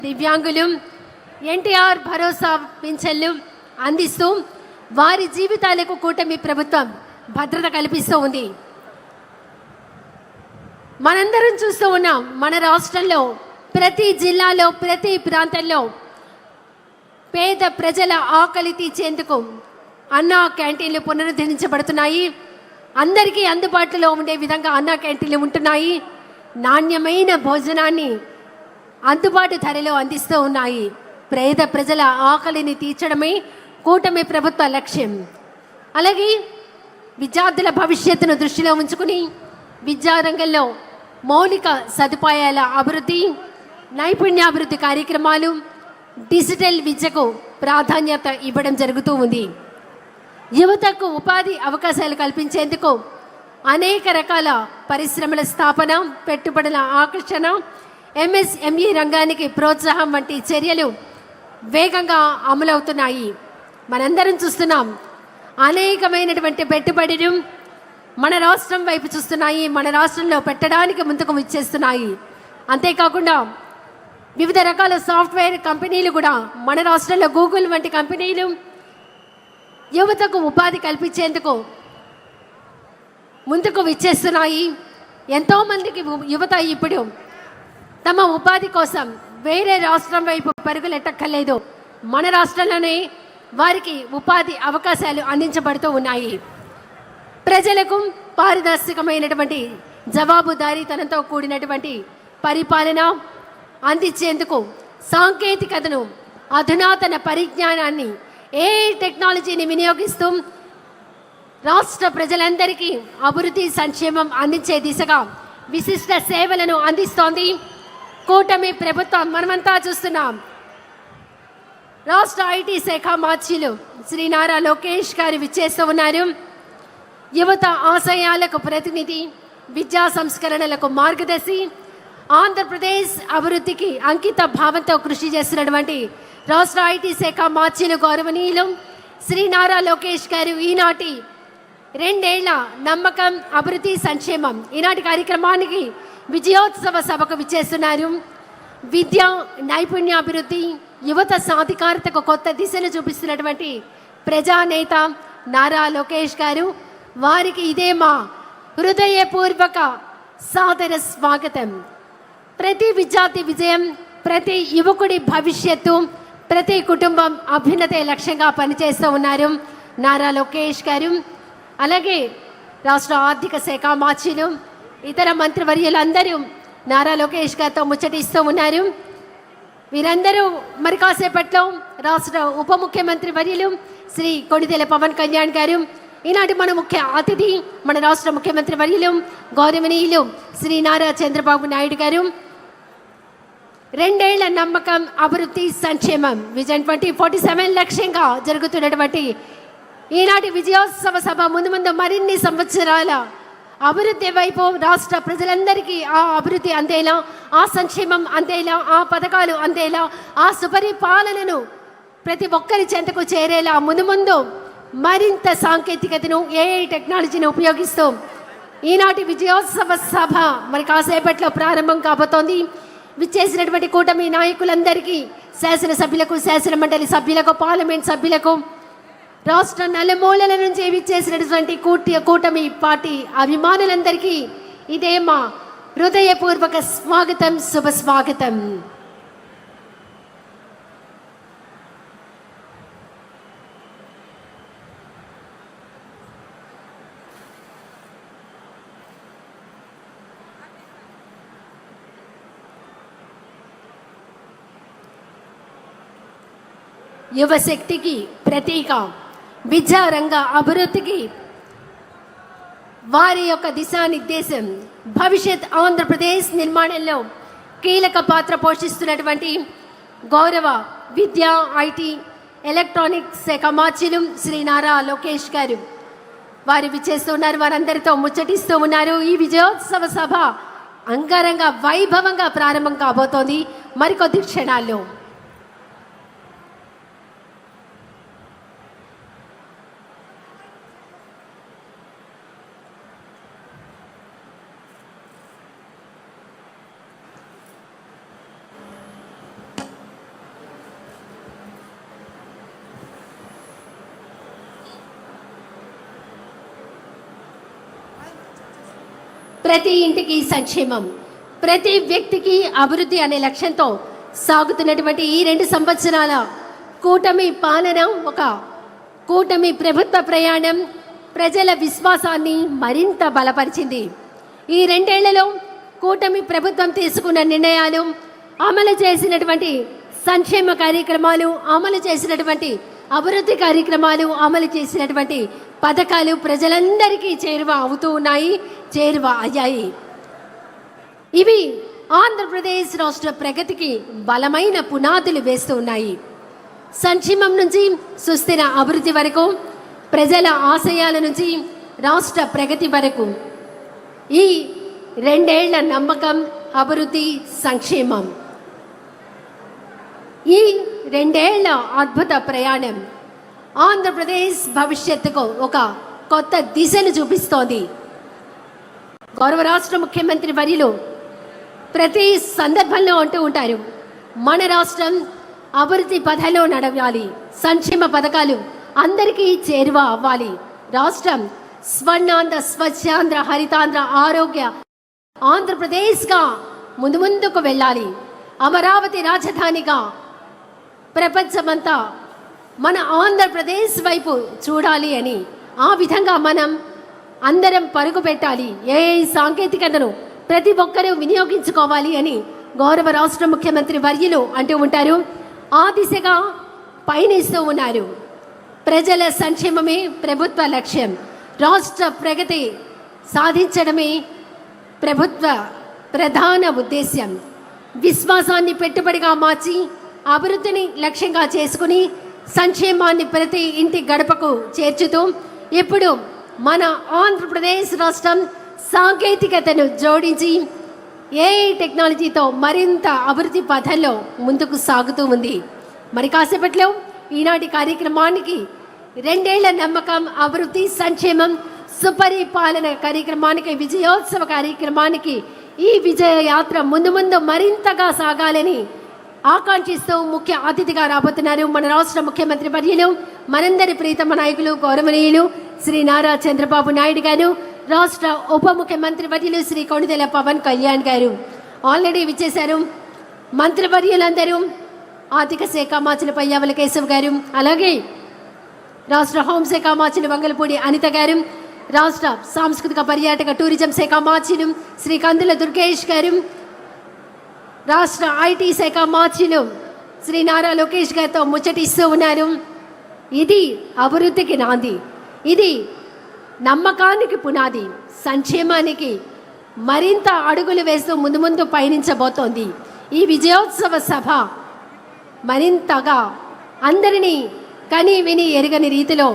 దివ్యాంగులు ఎన్టీఆర్ భరోసా పింఛన్లు అందిస్తూ వారి జీవితాలకు కూటమి ప్రభుత్వం భద్రత కల్పిస్తూ ఉంది. మనందరం చూస్తూ ఉన్నాం, మన రాష్ట్రంలో ప్రతి జిల్లాలో ప్రతి ప్రాంతంలో పేద ప్రజల ఆకలి తీర్చేందుకు అన్నా క్యాంటీన్లు పునరుద్ధరించబడుతున్నాయి. అందరికీ అందుబాటులో ఉండే విధంగా అన్నా క్యాంటీన్లు ఉంటున్నాయి. నాణ్యమైన భోజనాన్ని అందుబాటు ధరలో అందిస్తూ ఉన్నాయి. పేద ప్రజల ఆకలిని తీర్చడమే కూటమి ప్రభుత్వ లక్ష్యం. అలాగే విద్యార్థుల భవిష్యత్తును దృష్టిలో ఉంచుకుని విద్యారంగంలో మౌలిక సదుపాయాల అభివృద్ధి, నైపుణ్యాభివృద్ధి కార్యక్రమాలు, డిజిటల్ విద్యకు ప్రాధాన్యత ఇవ్వడం జరుగుతూ ఉంది. యువతకు ఉపాధి అవకాశాలు కల్పించేందుకు అనేక రకాల పరిశ్రమల స్థాపన, పెట్టుబడుల ఆకర్షణ, ఎంఎస్ఎంఈ రంగానికి ప్రోత్సాహం వంటి చర్యలు వేగంగా అమలవుతున్నాయి. మనందరం చూస్తున్నాం, అనేకమైనటువంటి పెట్టుబడులు మన రాష్ట్రం వైపు చూస్తున్నాయి, మన రాష్ట్రంలో పెట్టడానికి ముందుకు వచ్చేస్తున్నాయి. అంతేకాకుండా వివిధ రకాల సాఫ్ట్వేర్ కంపెనీలు కూడా మన రాష్ట్రంలో గూగుల్ వంటి కంపెనీలు యువతకు ఉపాధి కల్పించేందుకు ముందుకు విచ్చేస్తున్నాయి. ఎంతోమందికి యువత ఇప్పుడు తమ ఉపాధి కోసం వేరే రాష్ట్రం వైపు పరుగులెట్టక్కర్లేదు, మన రాష్ట్రంలోనే వారికి ఉపాధి అవకాశాలు అందించబడుతూ ఉన్నాయి. ప్రజలకు పారదర్శకమైనటువంటి జవాబుదారీతనంతో కూడినటువంటి పరిపాలన అందించేందుకు సాంకేతికతను, అధునాతన పరిజ్ఞానాన్ని, ఏ టెక్నాలజీని వినియోగిస్తూ రాష్ట్ర ప్రజలందరికీ అభివృద్ధి, సంక్షేమం అందించే దిశగా విశిష్ట సేవలను అందిస్తోంది కూటమి ప్రభుత్వం. మనమంతా చూస్తున్నాం, రాష్ట్ర ఐటీ శాఖ మార్చిలు శ్రీ నారా లోకేష్ గారు విచ్చేస్తూ ఉన్నారు. యువత ఆశయాలకు ప్రతినిధి, విద్యా సంస్కరణలకు మార్గదర్శి, ఆంధ్రప్రదేశ్ అభివృద్ధికి అంకిత భావంతో కృషి చేస్తున్నటువంటి రాష్ట్ర ఐటీ శాఖ మార్చిలు గౌరవనీయులు శ్రీ నారా లోకేష్ గారు ఈనాటి 2 ఏళ్ల నమ్మకం, అభివృద్ధి, సంక్షేమం ఈనాటి కార్యక్రమానికి విజయోత్సవ సభకు విచ్చేస్తున్నారు. విద్య, నైపుణ్యాభివృద్ధి, యువత సాధికారతకు కొత్త దిశను చూపిస్తున్నటువంటి ప్రజానేత నారా లోకేష్ గారు, వారికి ఇదే మా హృదయపూర్వక సాదర స్వాగతం. ప్రతి విద్యార్థి విజయం, ప్రతి యువకుడి భవిష్యత్తు, ప్రతి కుటుంబం అభ్యున్నతే లక్ష్యంగా పనిచేస్తూ ఉన్నారు నారా లోకేష్ గారు. అలాగే రాష్ట్ర ఆర్థిక శాఖ మార్చిలు, ఇతర మంత్రివర్యులందరూ నారా లోకేష్ గారితో ముచ్చటిస్తూ ఉన్నారు. వీరందరూ మరి కాసేపట్లో రాష్ట్ర ఉప ముఖ్యమంత్రి వర్యులు శ్రీ కొణిదెల పవన్ కళ్యాణ్ గారు, ఈనాటి మన ముఖ్య అతిథి మన రాష్ట్ర ముఖ్యమంత్రి వర్యులు గౌరవనీయులు శ్రీ నారా చంద్రబాబు నాయుడు గారు, 2 ఏళ్ల నమ్మకం, అభివృద్ధి, సంక్షేమం విజన్ 2047 లక్ష్యంగా జరుగుతున్నటువంటి ఈనాటి విజయోత్సవ సభ ముందు ముందు మరిన్ని సంవత్సరాల అభివృద్ధి వైపు రాష్ట్ర ప్రజలందరికీ ఆ అభివృద్ధి అందేలా, ఆ సంక్షేమం అందేలా, ఆ పథకాలు అందేలా, ఆ సుపరిపాలనను ప్రతి ఒక్కరి చెంతకు చేరేలా ముందు ముందు మరింత సాంకేతికతను, ఏఐ టెక్నాలజీని ఉపయోగిస్తూ ఈనాటి విజయోత్సవ సభ మరి కాసేపట్లో ప్రారంభం కాబోతోంది. విచ్చేసినటువంటి కూటమి నాయకులందరికీ, శాసనసభ్యులకు, శాసన మండలి సభ్యులకు, పార్లమెంట్ సభ్యులకు, రాష్ట్ర నలుమూలల నుంచి విచ్చేసినటువంటి కూటమి పార్టీ అభిమానులందరికీ ఇదే మా హృదయపూర్వక స్వాగతం, శుభ స్వాగతం. యువశక్తికి ప్రతీక, విద్యారంగ అభివృద్ధికి వారి యొక్క దిశానిర్దేశం, భవిష్యత్ ఆంధ్రప్రదేశ్ నిర్మాణంలో కీలక పాత్ర పోషిస్తున్నటువంటి గౌరవ విద్యా, ఐటీ, ఎలక్ట్రానిక్స్ శాఖ మార్చిలు శ్రీ నారా లోకేష్ గారు వారు విచ్చేస్తున్నారు. వారందరితో ముచ్చటిస్తూ ఉన్నారు. ఈ విజయోత్సవ సభ అంగరంగ వైభవంగా ప్రారంభం కాబోతోంది మరికొద్ది క్షణాల్లో. ప్రతి ఇంటికి సంక్షేమం, ప్రతి వ్యక్తికి అభివృద్ధి అనే లక్ష్యంతో సాగుతున్నటువంటి ఈ 2 సంవత్సరాల కూటమి పాలన, ఒక కూటమి ప్రభుత్వ ప్రయాణం ప్రజల విశ్వాసాన్ని మరింత బలపరిచింది. ఈ 2 ఏళ్లలో కూటమి ప్రభుత్వం తీసుకున్న నిర్ణయాలు, అమలు చేసినటువంటి సంక్షేమ కార్యక్రమాలు, అమలు చేసినటువంటి అభివృద్ధి కార్యక్రమాలు, అమలు చేసినటువంటి పథకాలు ప్రజలందరికీ చేరువ అవుతూ ఉన్నాయి, చేరువ అయ్యాయి. ఇవి ఆంధ్రప్రదేశ్ రాష్ట్ర ప్రగతికి బలమైన పునాదులు వేస్తూ ఉన్నాయి. సంక్షేమం నుంచి సుస్థిర అభివృద్ధి వరకు, ప్రజల ఆశయాల నుంచి రాష్ట్ర ప్రగతి వరకు ఈ 2 ఏళ్ల నమ్మకం, అభివృద్ధి, సంక్షేమం, ఈ 2 ఏళ్ల అద్భుత ప్రయాణం ఆంధ్రప్రదేశ్ భవిష్యత్తుకు ఒక కొత్త దిశను చూపిస్తోంది. గౌరవ రాష్ట్ర ముఖ్యమంత్రి వర్యులు ప్రతి సందర్భంలో అంటూ ఉంటారు, మన రాష్ట్రం అభివృద్ధి పథంలో నడవాలి, సంక్షేమ పథకాలు అందరికీ చేరువ అవ్వాలి, రాష్ట్రం స్వర్ణాంధ్ర, స్వచ్ఛాంధ్ర, హరితాంధ్ర, ఆరోగ్య ఆంధ్రప్రదేశ్గా ముందుకు వెళ్ళాలి, అమరావతి రాజధానిగా ప్రపంచమంతా మన ఆంధ్రప్రదేశ్ వైపు చూడాలి అని, ఆ విధంగా మనం అందరం పరుగు పెట్టాలి, ఏ సాంకేతికతను ప్రతి ఒక్కరూ వినియోగించుకోవాలి అని గౌరవ రాష్ట్ర ముఖ్యమంత్రి వర్యులు అంటూ ఉంటారు. ఆ దిశగా పయనిస్తూ ఉన్నారు. ప్రజల సంక్షేమమే ప్రభుత్వ లక్ష్యం, రాష్ట్ర ప్రగతి సాధించడమే ప్రభుత్వ ప్రధాన ఉద్దేశ్యం. విశ్వాసాన్ని పెట్టుబడిగా మార్చి అభివృద్ధిని లక్ష్యంగా చేసుకుని సంక్షేమాన్ని ప్రతి ఇంటి గడపకు చేర్చుతూ ఇప్పుడు మన ఆంధ్రప్రదేశ్ రాష్ట్రం సాంకేతికతను జోడించి ఏఐ టెక్నాలజీతో మరింత అభివృద్ధి పథంలో ముందుకు సాగుతూ ఉంది. మరి కాసేపట్లో ఈనాటి కార్యక్రమానికి 2 ఏళ్ల నమ్మకం, అభివృద్ధి, సంక్షేమం, సుపరిపాలన కార్యక్రమానికి, విజయోత్సవ కార్యక్రమానికి, ఈ విజయ యాత్ర ముందు మరింతగా సాగాలని ఆకాంక్షిస్తూ ముఖ్య అతిథిగా రాబోతున్నారు మన రాష్ట్ర ముఖ్యమంత్రి వర్యులు, మనందరి ప్రీతమ నాయకులు, గౌరవనీయులు శ్రీ నారా చంద్రబాబు నాయుడు గారు, రాష్ట్ర ఉప ముఖ్యమంత్రి వర్యులు శ్రీ కొణిదెల పవన్ కళ్యాణ్ గారు ఆల్రెడీ విచ్చేశారు. మంత్రివర్యులందరూ, ఆర్థిక శాఖ మాచుల పయ్యావుల కేశవ్ గారు, అలాగే రాష్ట్ర హోంశాఖ మాచులు వంగలపూడి అనిత గారు, రాష్ట్ర సాంస్కృతిక పర్యాటక టూరిజం శాఖ మాచులు శ్రీ కందుల దుర్గేష్ గారు, రాష్ట్ర ఐటీ శాఖ మాచులు శ్రీ నారా లోకేష్ గారితో ముచ్చటిస్తూ ఉన్నారు. ఇది అభివృద్ధికి నాంది, ఇది నమ్మకానికి పునాది, సంక్షేమానికి మరింత అడుగులు వేస్తూ ముందు పయనించబోతోంది. ఈ విజయోత్సవ సభ మరింతగా అందరినీ కని విని ఎరగని రీతిలో